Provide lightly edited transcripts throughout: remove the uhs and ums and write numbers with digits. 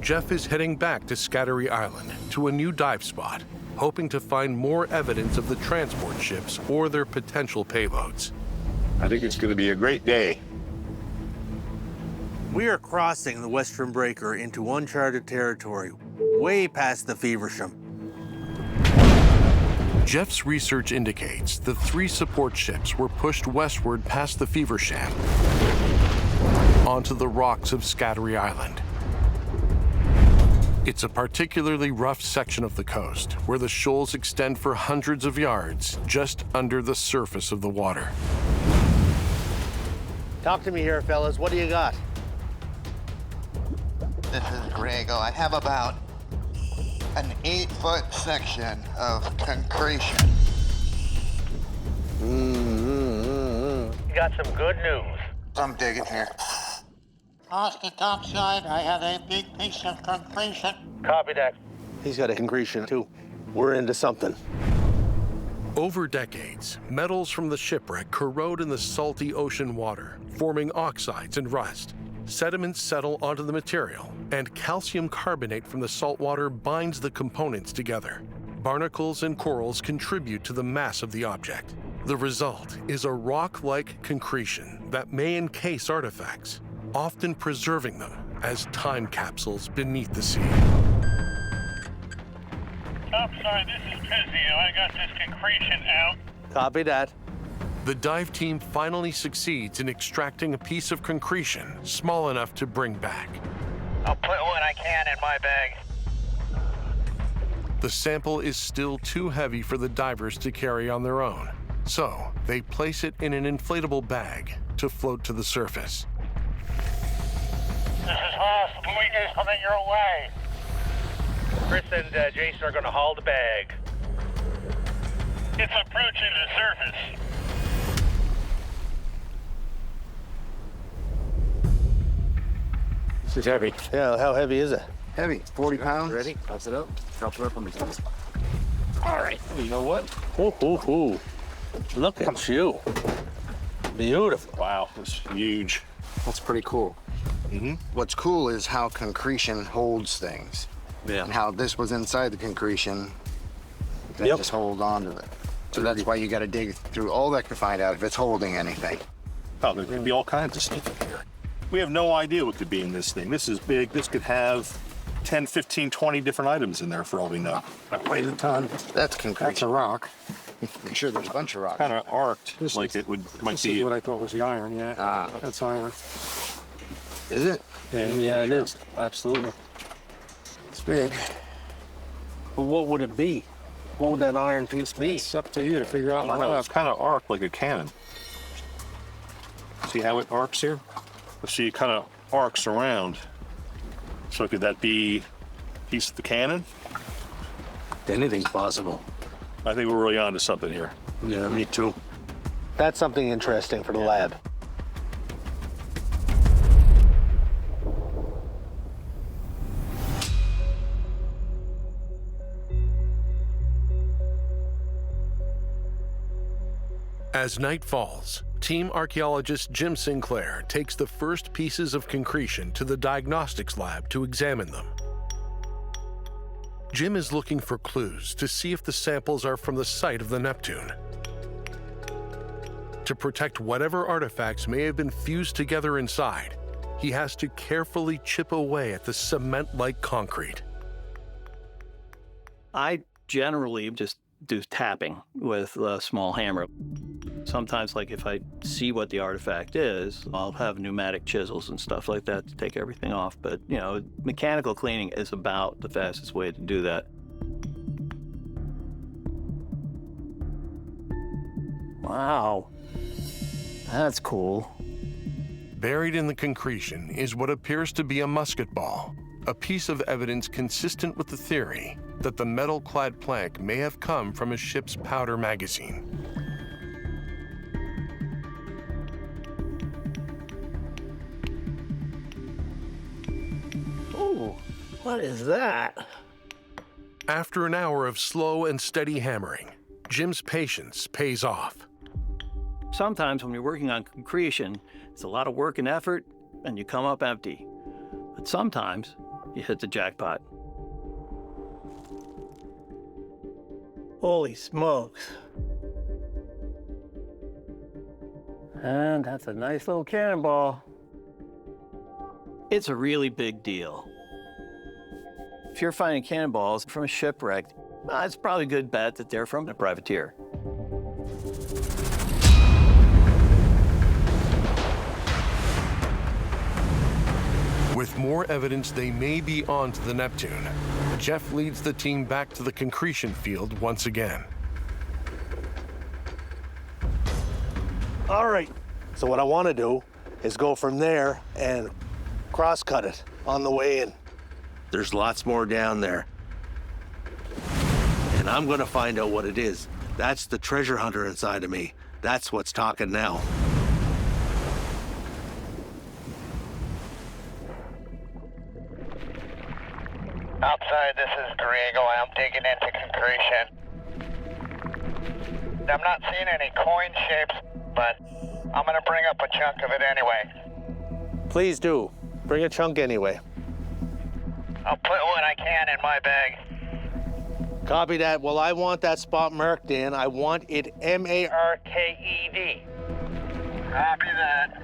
Jeff is heading back to Scattery Island to a new dive spot, hoping to find more evidence of the transport ships or their potential payloads. I think it's going to be a great day. We are crossing the Western Breaker into uncharted territory, way past the Feversham. Jeff's research indicates the 3 support ships were pushed westward past the Feversham onto the rocks of Scattery Island. It's a particularly rough section of the coast where the shoals extend for hundreds of yards just under the surface of the water. Talk to me here, fellas. What do you got? This is Grego. I have about an 8-foot section of concretion. Got some good news. I'm digging here. Off the top side, I have a big piece of concretion. Copy that. He's got a concretion, too. We're into something. Over decades, metals from the shipwreck corrode in the salty ocean water, forming oxides and rust. Sediments settle onto the material, and calcium carbonate from the salt water binds the components together. Barnacles and corals contribute to the mass of the object. The result is a rock-like concretion that may encase artifacts, often preserving them as time capsules beneath the sea. Topside, this is Pizio. I got this concretion out. Copy that. The dive team finally succeeds in extracting a piece of concretion small enough to bring back. I'll put what I can in my bag. The sample is still too heavy for the divers to carry on their own, so they place it in an inflatable bag to float to the surface. This is Haas. Can we do something your way? Chris and Jason are gonna haul the bag. It's approaching the surface. This is heavy. Yeah, how heavy is it? Heavy, 40 pounds. Ready? Pass it up. Drop it up on the top. All right. You know what? Ooh. Look at you. Beautiful. Wow, that's huge. That's pretty cool. What's cool is how concretion holds things. Yeah. And how this was inside the concretion, they just hold on to it. So that's why you got to dig through all that to find out if it's holding anything. Oh, there could be all kinds of stuff in here. We have no idea what could be in this thing. This is big. This could have 10, 15, 20 different items in there for all we know. That weighs a ton. That's concretion. That's a rock. I'm sure there's a bunch of rocks. Kind of arced, like it might This be. is what I thought was the iron, yeah. Ah. That's iron. Is it? Yeah, it is. Absolutely. It's big. But what would it be? What would that iron piece be? It's up to you to figure out. I don't know, it's kind of arced like a cannon. See how it arcs here? See, it kind of arcs around. So could that be a piece of the cannon? Anything's possible. I think we're really onto something here. Yeah, me too. That's something interesting for the lab. As night falls, team archaeologist Jim Sinclair takes the first pieces of concretion to the diagnostics lab to examine them. Jim is looking for clues to see if the samples are from the site of the Neptune. To protect whatever artifacts may have been fused together inside, he has to carefully chip away at the cement-like concrete. I generally just do tapping with a small hammer. Sometimes, like if I see what the artifact is, I'll have pneumatic chisels and stuff like that to take everything off. But, you know, mechanical cleaning is about the fastest way to do that. Wow, that's cool. Buried in the concretion is what appears to be a musket ball, a piece of evidence consistent with the theory that the metal-clad plank may have come from a ship's powder magazine. Ooh, what is that? After an hour of slow and steady hammering, Jim's patience pays off. Sometimes when you're working on concretion, it's a lot of work and effort, and you come up empty. But sometimes you hit the jackpot. Holy smokes. And that's a nice little cannonball. It's a really big deal. If you're finding cannonballs from a shipwreck, it's probably a good bet that they're from a privateer. With more evidence they may be onto the Neptune, Jeff leads the team back to the concretion field once again. All right, so what I want to do is go from there and cross-cut it on the way in. There's lots more down there. And I'm going to find out what it is. That's the treasure hunter inside of me. That's what's talking now. Outside, this is Griego. I'm digging into concretion. I'm not seeing any coin shapes, but I'm gonna bring up a chunk of it anyway. Please do. Bring a chunk anyway. I'll put what I can in my bag. Copy that. Well, I want that spot marked in. I want it M-A-R-K-E-D. Copy that.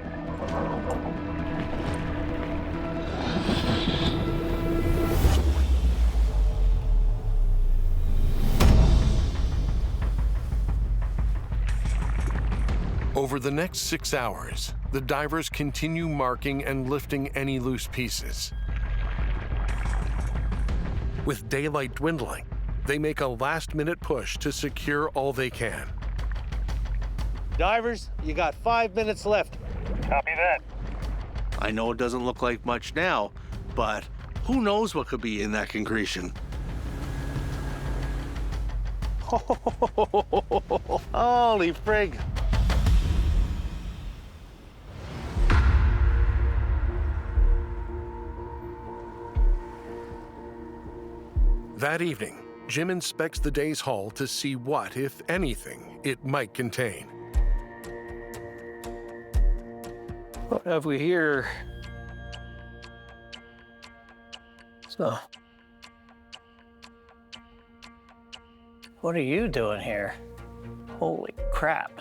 Over the next 6 hours, the divers continue marking and lifting any loose pieces. With daylight dwindling, they make a last-minute push to secure all they can. Divers, you got 5 minutes left. Copy that. I know it doesn't look like much now, but who knows what could be in that concretion? Holy frig. That evening, Jim inspects the day's haul to see what, if anything, it might contain. What have we here? So, what are you doing here? Holy crap.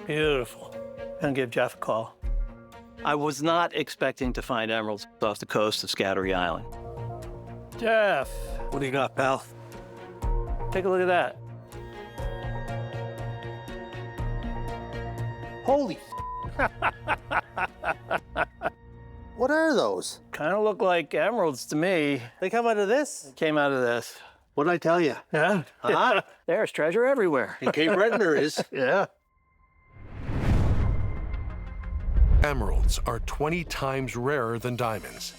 Beautiful. Gonna give Jeff a call. I was not expecting to find emeralds off the coast of Scattery Island. Jeff, What do you got, pal? take a look at that. Holy What are those? Kind of look like emeralds to me. They come out of this? Came out of this. What'd I tell you? Yeah. Huh? There's treasure everywhere. In Cape Breton there is. Yeah. Emeralds are 20 times rarer than diamonds.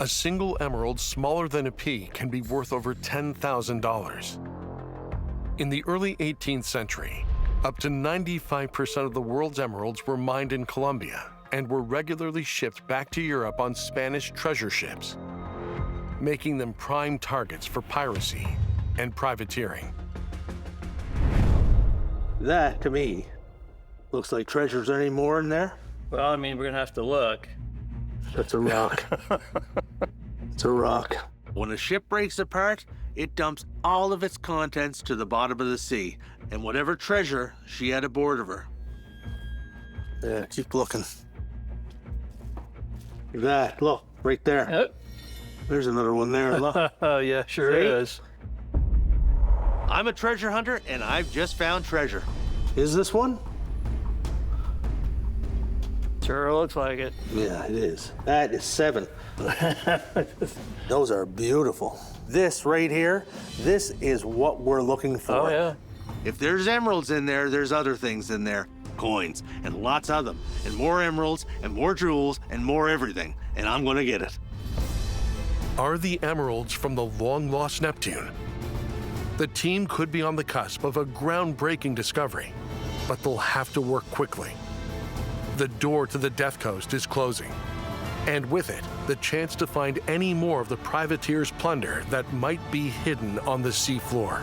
A single emerald smaller than a pea can be worth over $10,000. In the early 18th century, up to 95% of the world's emeralds were mined in Colombia and were regularly shipped back to Europe on Spanish treasure ships, making them prime targets for piracy and privateering. That, to me, looks like treasures. Any more in there? Well, I mean, we're gonna have to look. That's a rock. It's a rock. When a ship breaks apart, it dumps all of its contents to the bottom of the sea, and whatever treasure she had aboard of her. Yeah, keep looking. That, look, right there. Yep. There's another one there, look. Oh, yeah, sure See? is. I'm a treasure hunter, and I've just found treasure. Is this one? Sure looks like it. Yeah, it is. That is 7. Those are beautiful. This right here, this is what we're looking for. Oh, yeah. If there's emeralds in there, there's other things in there. Coins, and lots of them. And more emeralds, and more jewels, and more everything. And I'm gonna get it. Are the emeralds from the long-lost Neptune? The team could be on the cusp of a groundbreaking discovery, but they'll have to work quickly. The door to the Death Coast is closing, and with it, the chance to find any more of the privateer's plunder that might be hidden on the seafloor.